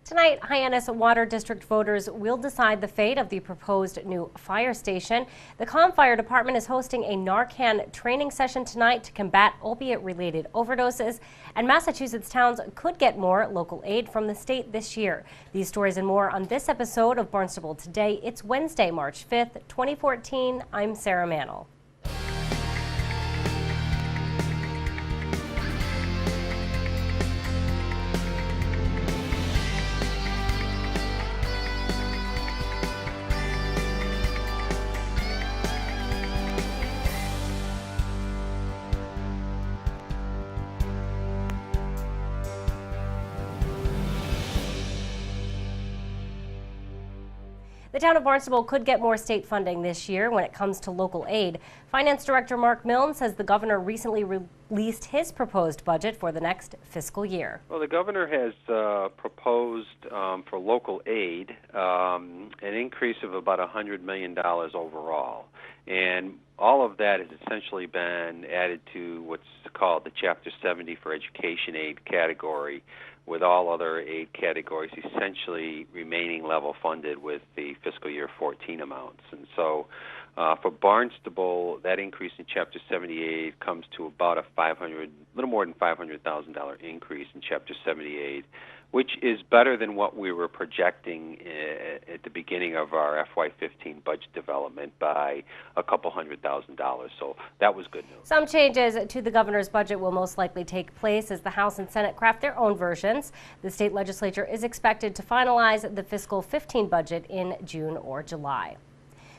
Tonight, Hyannis Water District voters will decide the fate of the proposed new fire station. The Calm Fire Department is hosting a Narcan training session tonight to combat opiate-related overdoses, and Massachusetts towns could get more local aid from the state this year. These stories and more on this episode of Barnstable Today. It's Wednesday, March 5th, 2014. I'm Sarah Mannel. The town of Barnstable could get more state funding this year when it comes to local aid. Finance Director Mark Milne says the governor recently released his proposed budget for the next fiscal year. Well, the governor has proposed for local aid an increase of about $100 million overall. And all of that has essentially been added to what's called the Chapter 70 for Education Aid category, with all other aid categories essentially remaining level funded with the fiscal year 14 amounts. And so for Barnstable, that increase in Chapter 78 comes to about a little more than $500,000 increase in Chapter 78, which is better than what we were projecting at the beginning of our FY15 budget development by a couple $100,000. So that was good news. Some changes to the governor's budget will most likely take place as the House and Senate craft their own versions. The state legislature is expected to finalize the fiscal 15 budget in June or July.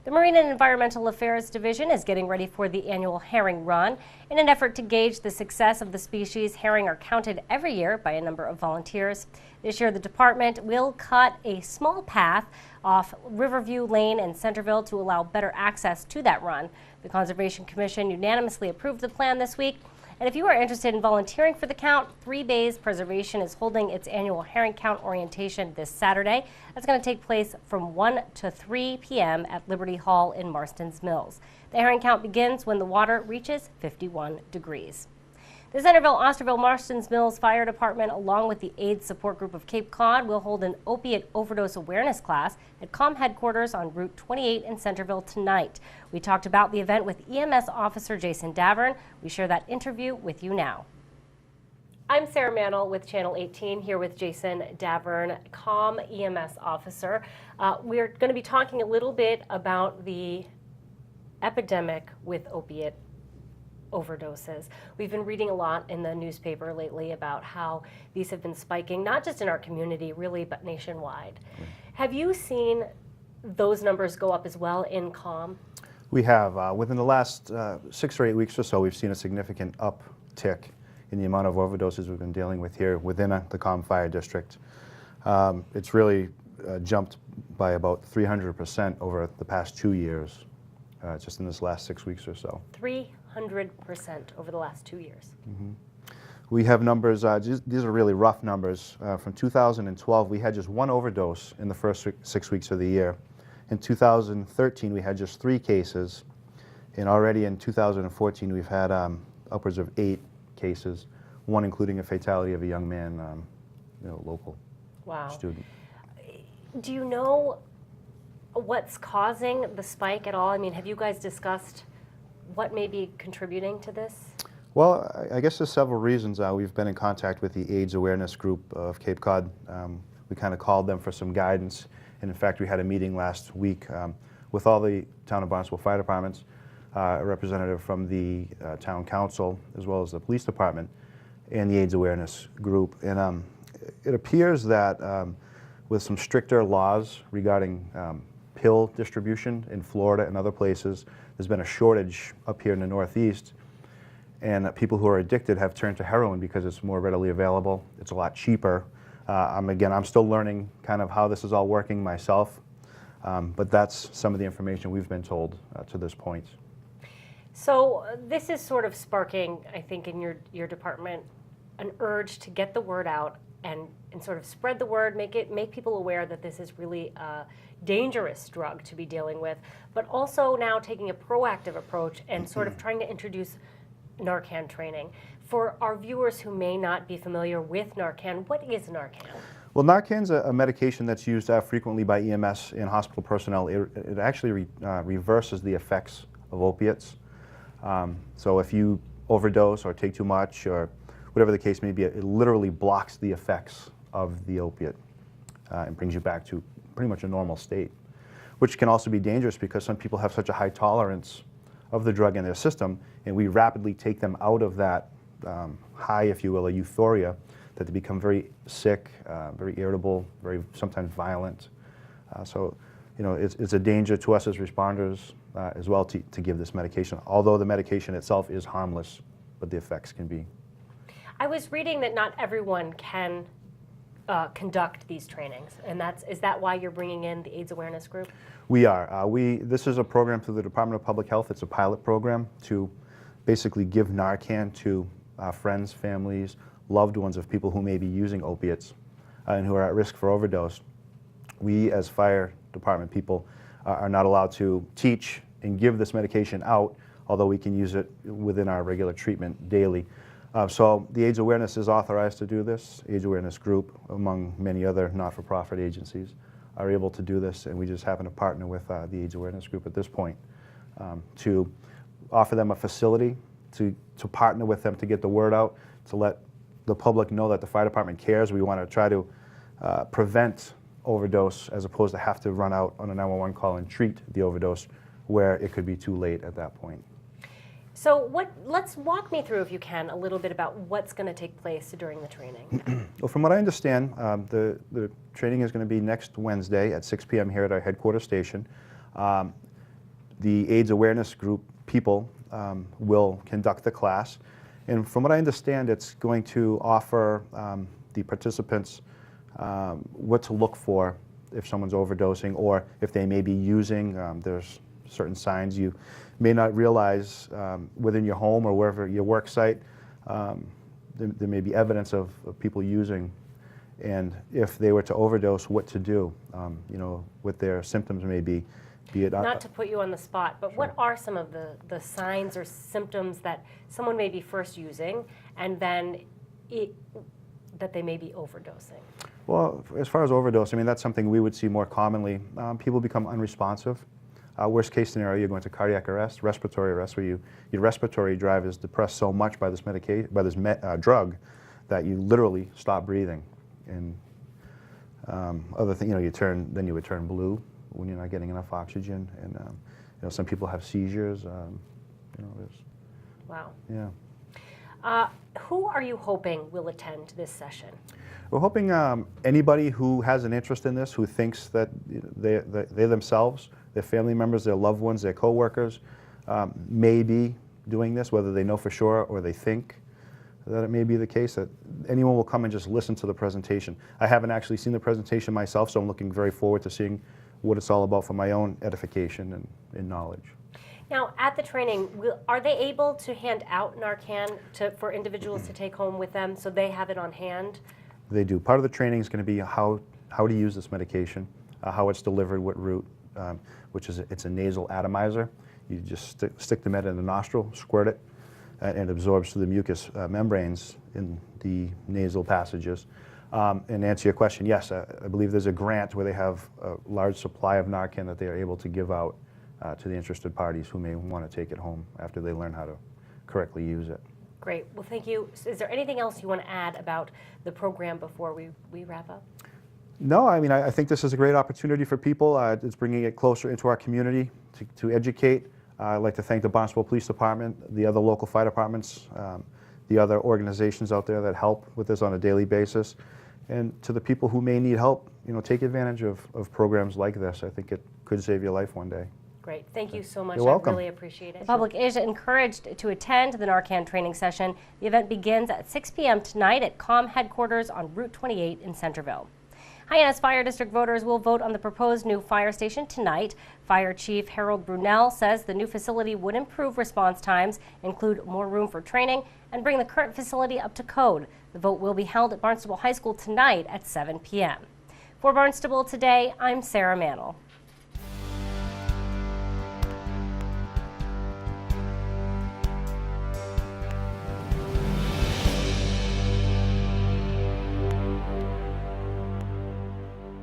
The Marine and Environmental Affairs Division is getting ready for the annual herring run. In an effort to gauge the success of the species, herring are counted every year by a number of volunteers. This year, the department will cut a small path off Riverview Lane in Centerville to allow better access to that run. The Conservation Commission unanimously approved the plan this week. And if you are interested in volunteering for the count, 3 Bays Preservation is holding its annual herring count orientation this Saturday. That's going to take place from 1 to 3 p.m. at Liberty Hall in Marston's Mills. The herring count begins when the water reaches 51 degrees. The Centerville, Osterville, Marston's Mills Fire Department, along with the AIDS Support Group of Cape Cod, will hold an opiate overdose awareness class at COM headquarters on Route 28 in Centerville tonight. We talked about the event with EMS officer Jason Davern. We share that interview with you now. I'm Sarah Mannel with Channel 18 here with Jason Davern, COM EMS officer. We're going to be talking a little bit about the epidemic with opiate overdoses. We've been reading a lot in the newspaper lately about how these have been spiking, not just in our community, really, but nationwide. Have you seen those numbers go up as well in COM? We have. Within the last 6 or 8 weeks or so, we've seen a significant uptick in the amount of overdoses we've been dealing with here within the COM Fire District. It's really jumped by about 300% over the past 2 years, just in this last 6 weeks or so. 300% over the last 2 years. Mm-hmm. We have numbers, these are really rough numbers. From 2012, we had just 1 overdose in the first 6 weeks of the year. In 2013, we had just 3 cases. And already in 2014, we've had upwards of 8 cases, 1 including a fatality of a young man, local student. Do you know what's causing the spike at all? I mean, have you guys discussed what may be contributing to this? Well, I guess there's several reasons. We've been in contact with the AIDS Awareness Group of Cape Cod. We kind of called them for some guidance. And in fact, we had a meeting last week with all the town of Barnstable fire departments, a representative from the town council, as well as the police department, and the AIDS Awareness Group. And it appears that with some stricter laws regarding pill distribution in Florida and other places, there's been a shortage up here in the Northeast, and people who are addicted have turned to heroin because it's more readily available. It's a lot cheaper. I'm still learning kind of how this is all working myself, but that's some of the information we've been told to this point. So this is sort of sparking, I think, in your department, an urge to get the word out and sort of spread the word, make people aware that this is really a dangerous drug to be dealing with, but also now taking a proactive approach and sort of trying to introduce Narcan training. For our viewers who may not be familiar with Narcan, what is Narcan? Well, Narcan's a medication that's used frequently by EMS and hospital personnel. It actually reverses the effects of opiates. So if you overdose or take too much or whatever the case may be, it literally blocks the effects of the opiate and brings you back to pretty much a normal state, which can also be dangerous because some people have such a high tolerance of the drug in their system, and we rapidly take them out of that high, if you will, a euphoria, that they become very sick, very irritable, very sometimes violent. So, you know, it's a danger to us as responders as well to give this medication, although the medication itself is harmless, but the effects can be. I was reading that not everyone can conduct these trainings, and is that why you're bringing in the AIDS awareness group? We are. This is a program through the Department of Public Health. It's a pilot program to basically give Narcan to friends, families, loved ones of people who may be using opiates and who are at risk for overdose. We, as fire department people, are not allowed to teach and give this medication out, although we can use it within our regular treatment daily. So the AIDS Awareness is authorized to do this. AIDS Awareness Group, among many other not-for-profit agencies, are able to do this, and we just happen to partner with the AIDS Awareness Group at this point to offer them a facility, to partner with them to get the word out, to let the public know that the fire department cares. We want to try to prevent overdose as opposed to have to run out on a 911 call and treat the overdose where it could be too late at that point. So let's walk me through, if you can, a little bit about what's going to take place during the training. Well, from what I understand, the training is going to be next Wednesday at 6 p.m. here at our headquarters station. The AIDS Awareness Group people will conduct the class. And from what I understand, it's going to offer the participants what to look for if someone's overdosing or if they may be using. There's certain signs you may not realize within your home or wherever your work site. There may be evidence of people using, and if they were to overdose, what to do, you know, what their symptoms may be. Be it not to put you on the spot, but sure. What are some of the signs or symptoms that someone may be first using and then that they may be overdosing? Well, as far as overdose, I mean, that's something we would see more commonly. People become unresponsive. Worst case scenario, you're going to cardiac arrest, respiratory arrest, where your respiratory drive is depressed so much by this drug that you literally stop breathing. And other thing, you know, you would turn blue when you're not getting enough oxygen, and you know, some people have seizures. You know, wow. Yeah. Who are you hoping will attend this session? We're hoping anybody who has an interest in this, who thinks that they themselves, their family members, their loved ones, their coworkers may be doing this, whether they know for sure or they think that it may be the case, that anyone will come and just listen to the presentation. I haven't actually seen the presentation myself, so I'm looking very forward to seeing what it's all about for my own edification and knowledge. Now, at the training, are they able to hand out Narcan for individuals to take home with them so they have it on hand? They do. Part of the training is going to be how to use this medication, how it's delivered, what route, which is it's a nasal atomizer. You just stick the med in the nostril, squirt it, and it absorbs through the mucous membranes in the nasal passages. And to answer your question, yes, I believe there's a grant where they have a large supply of Narcan that they are able to give out to the interested parties who may want to take it home after they learn how to correctly use it. Great. Well, thank you. Is there anything else you want to add about the program before we wrap up? No, I mean, I think this is a great opportunity for people. It's bringing it closer into our community to educate. I'd like to thank the Barnstable Police Department, the other local fire departments, the other organizations out there that help with this on a daily basis. And to the people who may need help, you know, take advantage of programs like this. I think it could save your life one day. Great. Thank you so much. You're welcome. I really appreciate it. The public is encouraged to attend the Narcan training session. The event begins at 6 p.m. tonight at COM headquarters on Route 28 in Centerville. Hyannis Fire District voters will vote on the proposed new fire station tonight. Fire Chief Harold Brunel says the new facility would improve response times, include more room for training, and bring the current facility up to code. The vote will be held at Barnstable High School tonight at 7 p.m. For Barnstable Today, I'm Sarah Mantle.